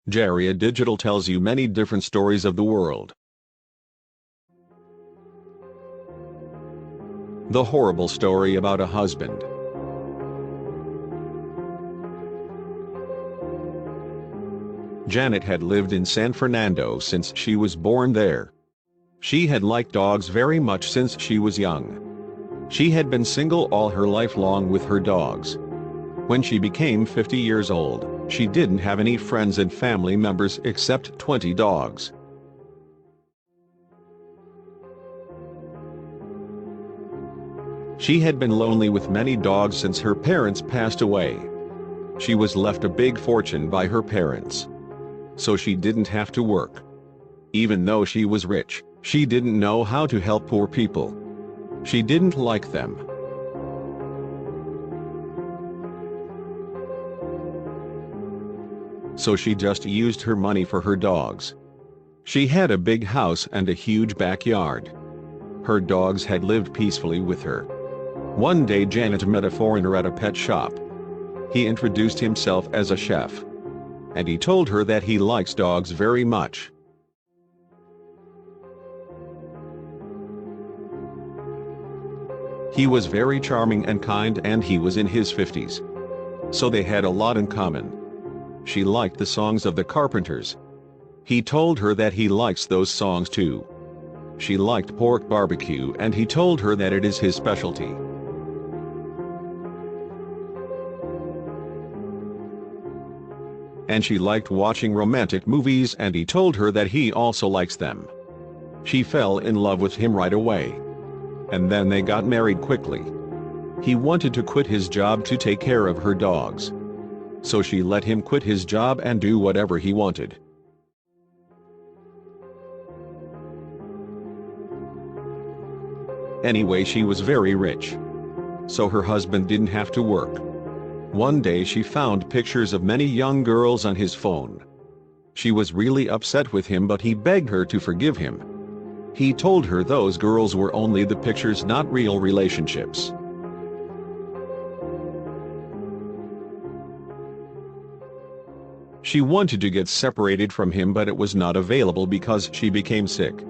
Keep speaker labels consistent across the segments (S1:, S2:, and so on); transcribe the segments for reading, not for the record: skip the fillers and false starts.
S1: Jaria Digital tells you many different stories of the world. The horrible story about a husband. Janet had lived in San Fernando since she was born there. She had liked dogs very much since she was young. She had been single all her life long with her dogs. When she became 50 years old, she didn't have any friends and family members except 20 dogs. She had been lonely with many dogs since her parents passed away. She was left a big fortune by her parents, so she didn't have to work. Even though she was rich, she didn't know how to help poor people. She didn't like them. So she just used her money for her dogs. She had a big house and a huge backyard. Her dogs had lived peacefully with her. One day Janet met a foreigner at a pet shop. He introduced himself as a chef, and he told her that he likes dogs very much. He was very charming and kind, and he was in his 50s. So they had a lot in common. She liked the songs of the Carpenters. He told her that he likes those songs too. She liked pork barbecue, and he told her that it is his specialty. And she liked watching romantic movies, and he told her that he also likes them. She fell in love with him right away. And then they got married quickly. He wanted to quit his job to take care of her dogs. So she let him quit his job and do whatever he wanted. Anyway, she was very rich, so her husband didn't have to work. One day she found pictures of many young girls on his phone. She was really upset with him, but he begged her to forgive him. He told her those girls were only the pictures, not real relationships. She wanted to get separated from him, but it was not available because she became sick.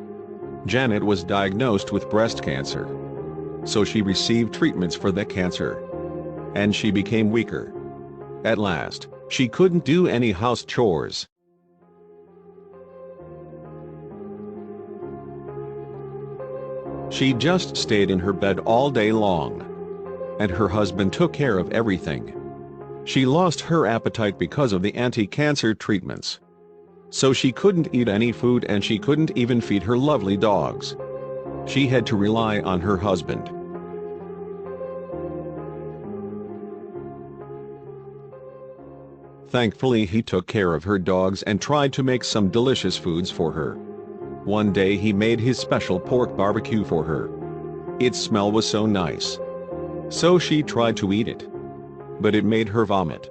S1: Janet was diagnosed with breast cancer, so she received treatments for the cancer, and she became weaker. At last, she couldn't do any house chores. She just stayed in her bed all day long, and her husband took care of everything. She lost her appetite because of the anti-cancer treatments, so she couldn't eat any food, and she couldn't even feed her lovely dogs. She had to rely on her husband. Thankfully, he took care of her dogs and tried to make some delicious foods for her. One day he made his special pork barbecue for her. Its smell was so nice. So she tried to eat it, but it made her vomit.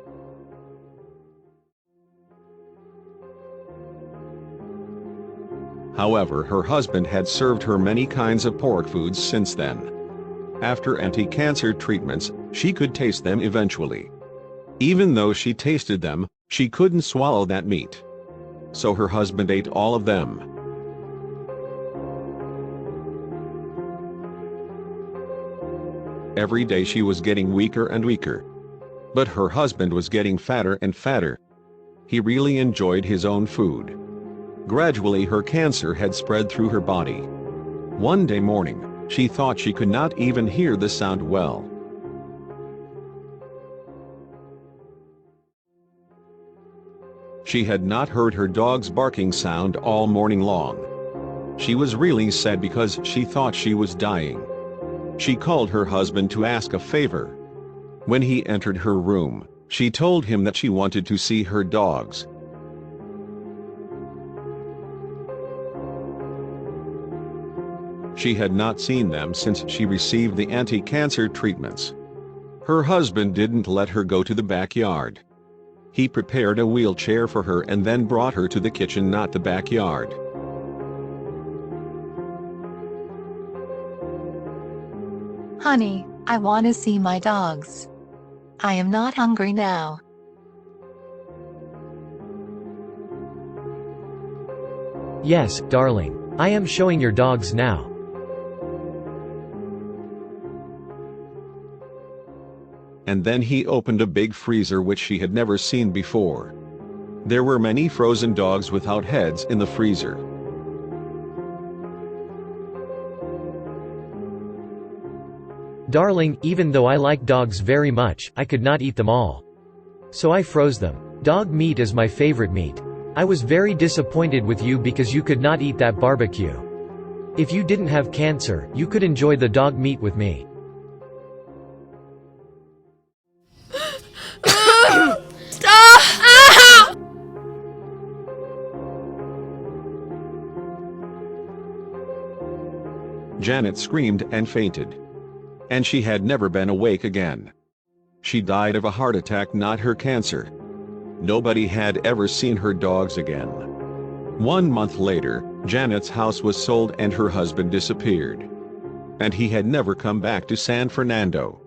S1: However, her husband had served her many kinds of pork foods since then. After anti-cancer treatments, she could taste them eventually. Even though she tasted them, she couldn't swallow that meat. So her husband ate all of them. Every day she was getting weaker and weaker. But her husband was getting fatter and fatter. He really enjoyed his own food. Gradually her cancer had spread through her body. One day morning, she thought she could not even hear the sound well. She had not heard her dog's barking sound all morning long. She was really sad because she thought she was dying. She called her husband to ask a favor. When he entered her room, she told him that she wanted to see her dogs. She had not seen them since she received the anti-cancer treatments. Her husband didn't let her go to the backyard. He prepared a wheelchair for her and then brought her to the kitchen, not the backyard.
S2: Honey, I want to see my dogs. I am not hungry now.
S3: Yes, darling. I am showing your dogs now.
S1: And then he opened a big freezer which she had never seen before. There were many frozen dogs without heads in the freezer.
S3: Darling, even though I like dogs very much, I could not eat them all. So I froze them. Dog meat is my favorite meat. I was very disappointed with you because you could not eat that barbecue. If you didn't have cancer, you could enjoy the dog meat with me.
S1: Janet screamed and fainted. And she had never been awake again. She died of a heart attack, not her cancer. Nobody had ever seen her dogs again. 1 month later, Janet's house was sold and her husband disappeared. And he had never come back to San Fernando.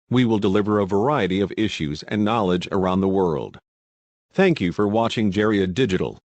S1: We will deliver a variety of issues and knowledge around the world. Thank you for watching Jaria Digital.